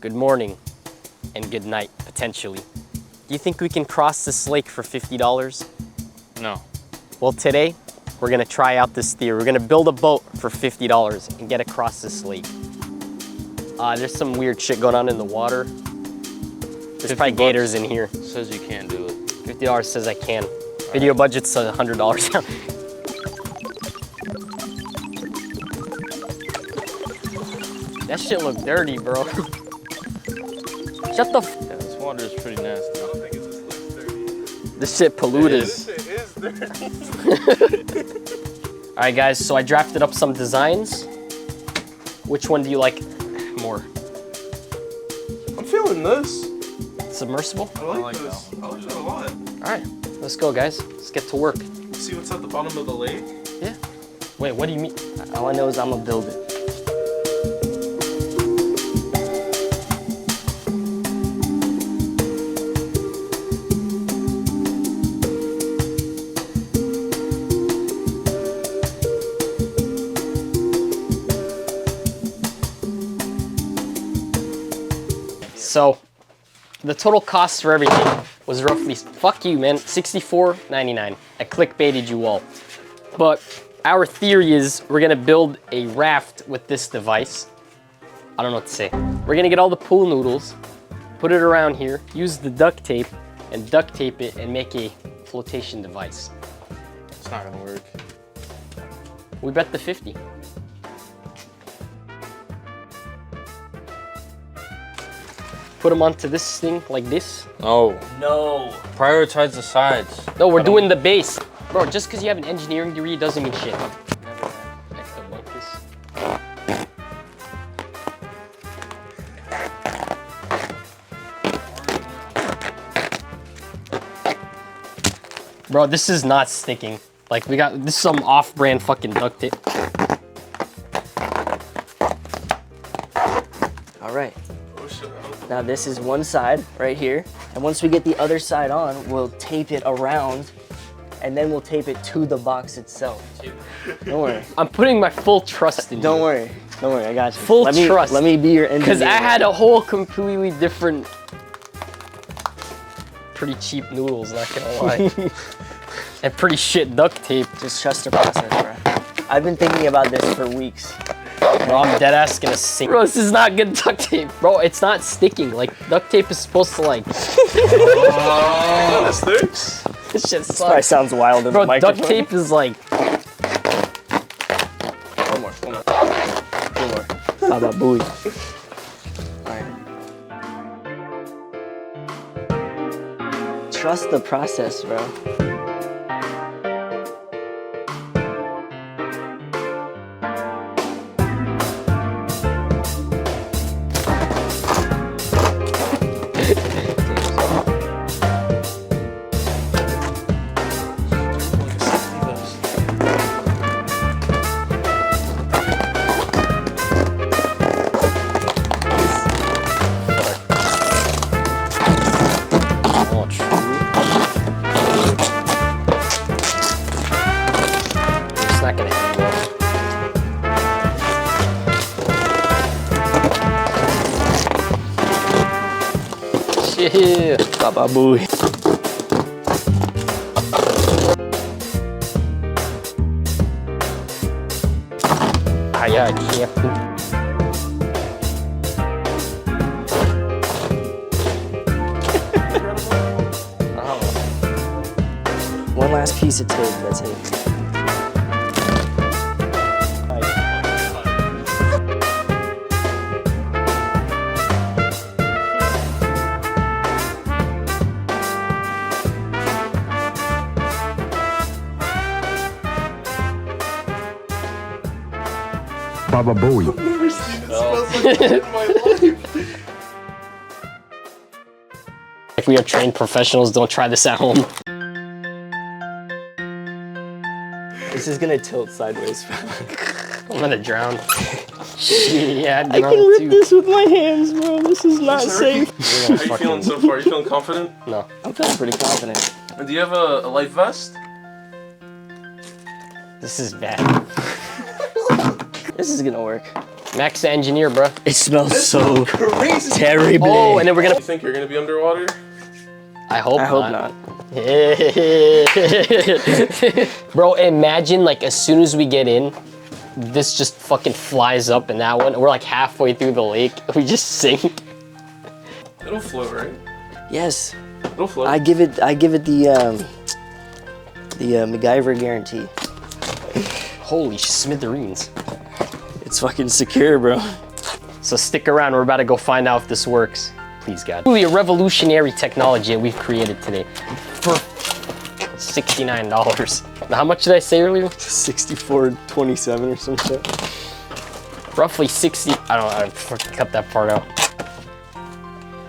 good morning, and good night, potentially. Do you think we can cross this lake for $50? No. Well, today, we're gonna try out this theory. We're gonna build a boat for $50 and get across this lake. There's some weird shit going on in the water. There's probably gators in here. Says you can't do it. $50 says I can. Video budget's $100. That shit look dirty, bro. Shut the f. Yeah, this water is pretty nasty. I don't think it just looks dirty. This shit polluted. This shit is dirty. All right, guys, so I drafted up some designs. Which one do you like more? I'm feeling this. Submersible? I like this. I like that a lot. All right, let's go, guys. Let's get to work. See what's at the bottom of the lake? Yeah. Wait, what do you mean? All I know is I'm gonna build it. So, the total cost for everything was roughly, fuck you, man, $64.99. I clickbaited you all. But our theory is we're gonna build a raft with this device. I don't know what to say. We're gonna get all the pool noodles, put it around here, use the duct tape, and duct tape it and make a flotation device. It's not gonna work. We bet the 50. Put them onto this thing like this. No. No. Prioritize the sides. No, we're doing the base. Bro, just because you have an engineering degree doesn't mean shit. Bro, this is not sticking. Like, this is some off-brand fucking duct tape. All right. Now this is one side right here. And once we get the other side on, we'll tape it around and then we'll tape it to the box itself. Don't worry. I'm putting my full trust in you. Don't worry, I got you. Full trust. Let me be your engineer. Because I had a whole completely different, pretty cheap noodles, not gonna lie. And pretty shit duct tape. Just trust the process, bro. I've been thinking about this for weeks. Bro, I'm dead ass gonna sink. Bro, this is not good duct tape. Bro, it's not sticking. Like, duct tape is supposed to like... Oh, this sticks? This shit This probably sucks. sounds wild in Bro, the microphone. duct tape is like... One more. How about buoy? Alright. Trust the process, bro. Yeah, Baba buoy. yeah, I can't. One last piece of tape, that's it. Baba Bowie. I've never seen it smells like that in my life. If we are trained professionals, don't try this at home. This is gonna tilt sideways. I'm gonna drown. Yeah, I can rip this with my hands, bro. This is not safe. How you feeling so far? You feeling confident? No. I'm feeling pretty confident. And do you have a life vest? This is bad. This is gonna work. Max the engineer, bro. It smells so Crazy. terrible. Oh, and then we're You gonna. think you're gonna be underwater? I hope I hope not. Bro, imagine like as soon as we get in, this just fucking flies up in that one. We're like halfway through the lake. We just sink. It'll float, right? Yes, It'll float. I give it the MacGyver guarantee. Holy smithereens. It's fucking secure, bro. So stick around. We're about to go find out if this works. Please, God. Really a revolutionary technology that we've created today for $69. Now, how much did I say earlier? 64.27 or some shit. Roughly 60. I fucking cut that part out.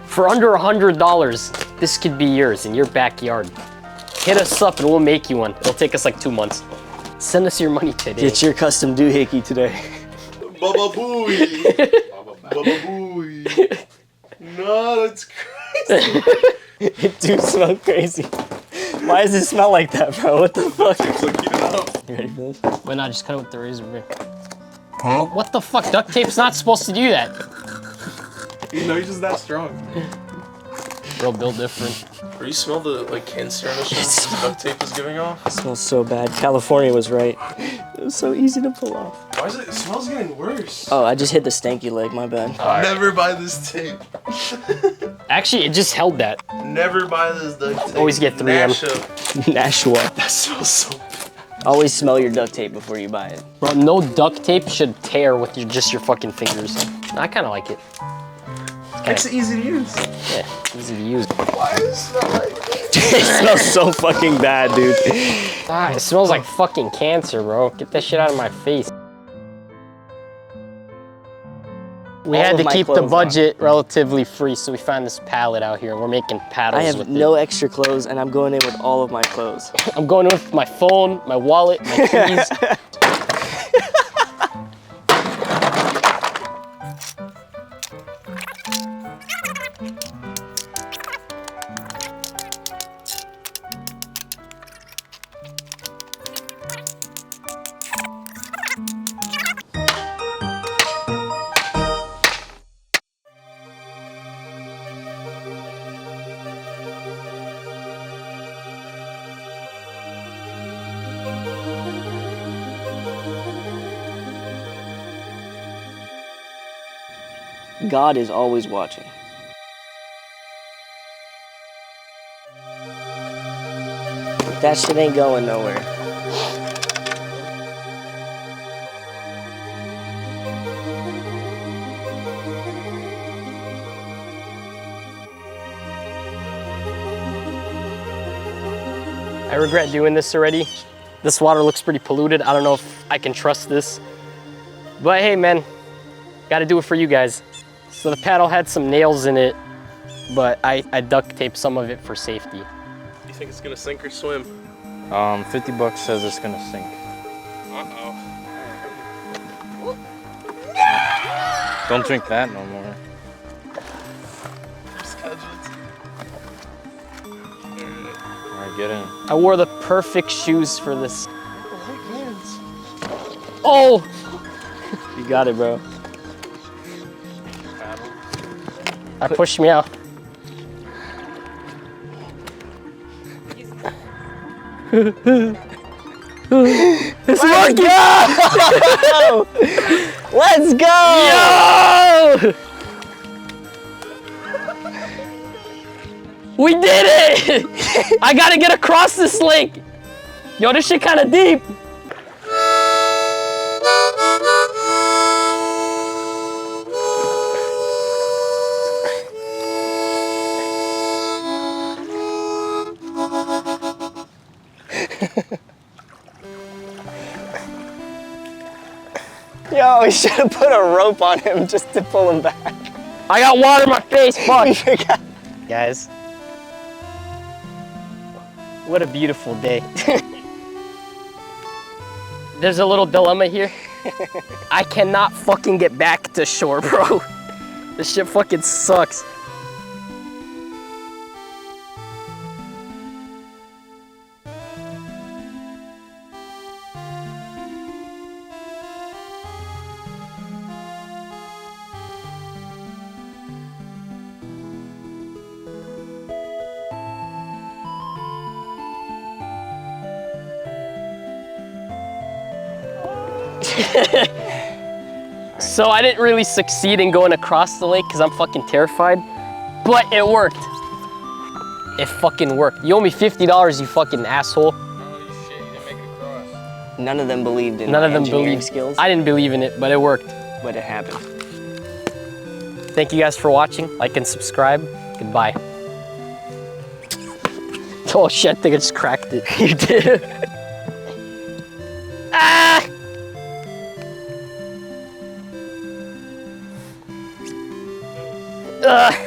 For under $100, this could be yours in your backyard. Hit us up and we'll make you one. It'll take us like 2 months. Send us your money today. Get your custom doohickey today. Baba booey. Baba booey. No, that's crazy. It do smell crazy. Why does it smell like that, bro? What the fuck? So keep it up. You ready for this? Why not just cut it with the razor blade? Huh? What the fuck? Duct tape's not supposed to do that. You know you're just that strong. Bro, built different. Or you smell the like cancer emissions the duct tape is giving off? It smells so bad. California was right. It was so easy to pull off. Why is it? It smells getting worse. Oh, I just hit the stanky leg, my bad. Never buy this tape. Actually, it just held that. Never buy this duct tape. Always get 3M. Nasha. Nashua. That smells so bad. Always smell your duct tape before you buy it. Bro, no duct tape should tear with just your fucking fingers. I kind of like it. It's easy to use. Yeah, easy to use. Why does it smell like that? It smells so fucking bad, dude. Ah, it smells like fucking cancer, bro. Get that shit out of my face. We All had of to my keep the clothes budget relatively free, so we found this pallet out here and we're making paddles I have with no extra clothes and I'm going in with all of my clothes. it. I'm going with my phone, my wallet, my keys. God is always watching. That shit ain't going nowhere. I regret doing this already. This water looks pretty polluted. I don't know if I can trust this. But hey, man, gotta do it for you guys. So the paddle had some nails in it, but I duct taped some of it for safety. You think it's gonna sink or swim? 50 bucks says it's gonna sink. Uh-oh. Don't drink that no more. Alright, get in. I wore the perfect shoes for this. Oh! You got it, bro. That pushed me out. Let's go! Let's go! Yo! We did it! I gotta get across this lake. Yo, this shit kinda deep. Yo, we should have put a rope on him just to pull him back. I got water in my face, We fuck. forgot. Guys, what a beautiful day. There's a little dilemma here. I cannot fucking get back to shore, bro. This shit fucking sucks. So I didn't really succeed in going across the lake because I'm fucking terrified, but it worked. It fucking worked. You owe me $50, you fucking asshole. Holy shit, you didn't make it across. None of them believed in None my of them engineering believed. skills, I didn't believe in it, but it worked. but it happened. Thank you guys for watching. Like and subscribe. Goodbye. Oh shit, I think I just cracked it. You did. Ah! Ugh.